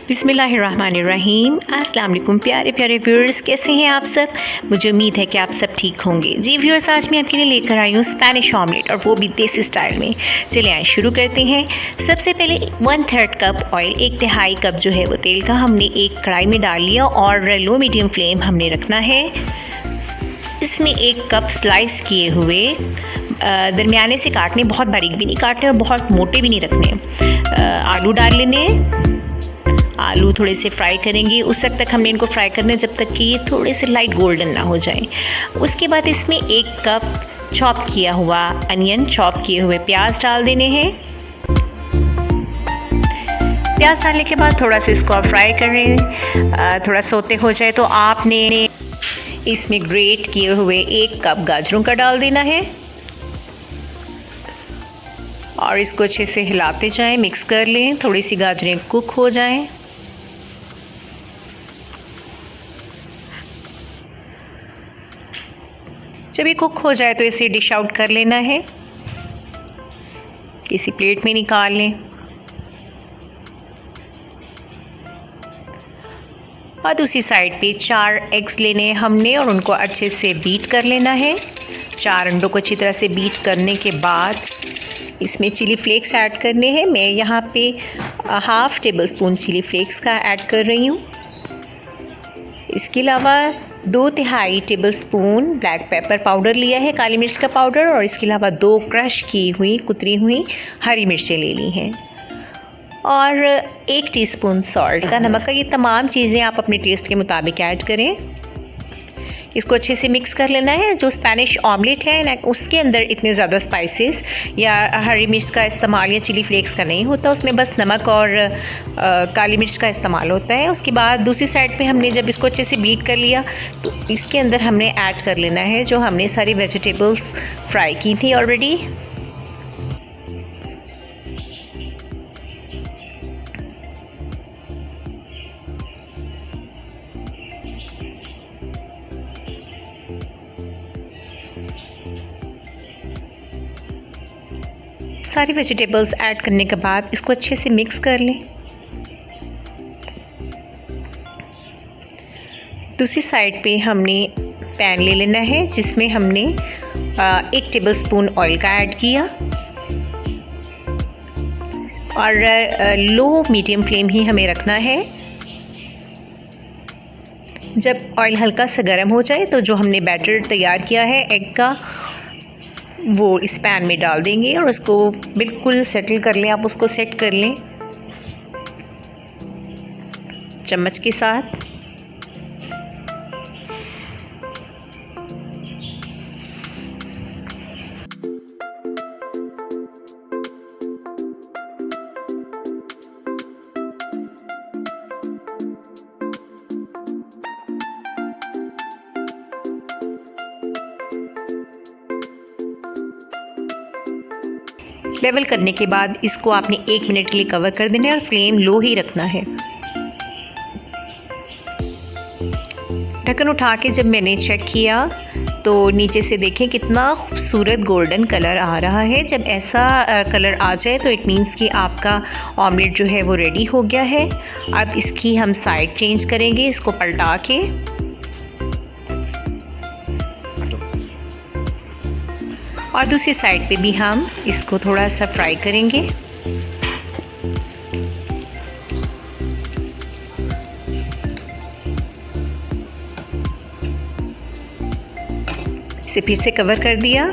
बिस्मिल्लाहिर्रहमानिर्रहीम। अस्सलाम वालेकुम प्यारे प्यारे व्यूअर्स, कैसे हैं आप सब। मुझे उम्मीद है कि आप सब ठीक होंगे। जी व्यूअर्स, आज मैं आपके लिए लेकर आई हूँ स्पेनिश ऑमलेट, और वो भी देसी स्टाइल में। चलिए आए शुरू करते हैं। सबसे पहले 1/3 कप ऑयल, 1/3 कप जो है वो तेल का हमने एक कढ़ाई में डाल लिया और लो मीडियम फ्लेम हमने रखना है। इसमें 1 कप स्लाइस किए हुए दरमियाने से काटने, बहुत बारीक भी नहीं काटने और बहुत मोटे भी नहीं रखने, आलू डाल लेने। आलू थोड़े से फ्राई करेंगे, उस वक्त तक हमने इनको फ्राई करना है जब तक कि ये थोड़े से लाइट गोल्डन ना हो जाए। उसके बाद इसमें 1 कप चॉप किया हुआ अनियन, चॉप किए हुए प्याज डाल देने हैं। प्याज डालने के बाद थोड़ा सा इसको फ्राई करें, थोड़ा सोते हो जाए तो आपने इसमें ग्रेट किए हुए 1 कप गाजरों का डाल देना है और इसको अच्छे से हिलाते जाएं, मिक्स कर लें, थोड़ी सी गाजरें कुक हो जाएं। जब ये कुक हो जाए तो इसे डिश आउट कर लेना है, किसी प्लेट में निकाल लें। और दूसरी साइड पे 4 एग्स लेने हैं हमने और उनको अच्छे से बीट कर लेना है। 4 अंडों को अच्छी तरह से बीट करने के बाद इसमें चिली फ्लेक्स ऐड करने हैं। मैं यहाँ पे 1/2 टेबल स्पून चिली फ्लेक्स का ऐड कर रही हूँ। इसके अलावा 2/3 table spoon black pepper powder लिया है, काली मिर्च का पाउडर, और इसके अलावा 2 क्रश की हुई कुतरी हुई हरी मिर्चें ले ली हैं और 1 टीस्पून सॉल्ट का, नमक का। ये तमाम चीज़ें आप अपने टेस्ट के मुताबिक ऐड करें। इसको अच्छे से मिक्स कर लेना है। जो स्पेनिश ऑमलेट है उसके अंदर इतने ज़्यादा स्पाइसेस या हरी मिर्च का इस्तेमाल या चिली फ्लेक्स का नहीं होता, उसमें बस नमक और काली मिर्च का इस्तेमाल होता है। उसके बाद दूसरी साइड पे हमने जब इसको अच्छे से बीट कर लिया तो इसके अंदर हमने ऐड कर लेना है जो हमने सारी वेजिटेबल्स फ्राई की थी ऑलरेडी। सारी वेजिटेबल्स ऐड करने के बाद इसको अच्छे से मिक्स कर लें। दूसरी साइड पे हमने पैन ले लेना है जिसमें हमने 1 टेबल स्पून ऑयल का ऐड किया और लो मीडियम फ्लेम ही हमें रखना है। जब ऑयल हल्का सा गर्म हो जाए तो जो हमने बैटर तैयार किया है एग का, वो इस पैन में डाल देंगे और उसको बिल्कुल सेटल कर लें। आप उसको सेट कर लें चम्मच के साथ। लेवल करने के बाद इसको आपने 1 मिनट के लिए कवर कर देना है और फ्लेम लो ही रखना है। ढक्कन उठा के जब मैंने चेक किया तो नीचे से देखें कितना खूबसूरत गोल्डन कलर आ रहा है। जब ऐसा कलर आ जाए तो इट मीन्स कि आपका ऑमलेट जो है वो रेडी हो गया है। अब इसकी हम साइड चेंज करेंगे, इसको पलटा के। और दूसरी साइड पे भी हम इसको थोड़ा सा फ्राई करेंगे। इसे फिर से कवर कर दिया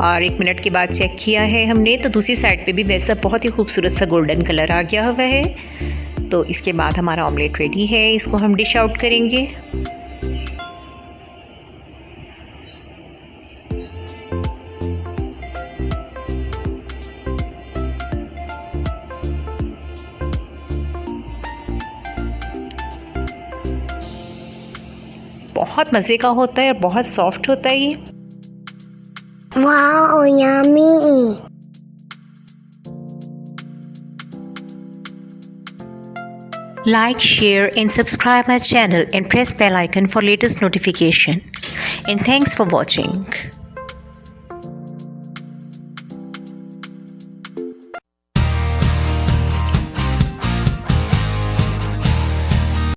और 1 मिनट के बाद चेक किया है हमने तो दूसरी साइड पे भी वैसा बहुत ही खूबसूरत सा गोल्डन कलर आ गया हुआ है। तो इसके बाद हमारा ऑमलेट रेडी है। इसको हम डिश आउट करेंगे। बहुत मज़े का होता है और बहुत सॉफ्ट होता है ये। Wow, yummy! Like, share and subscribe my channel and press bell icon for latest notifications. And thanks for watching.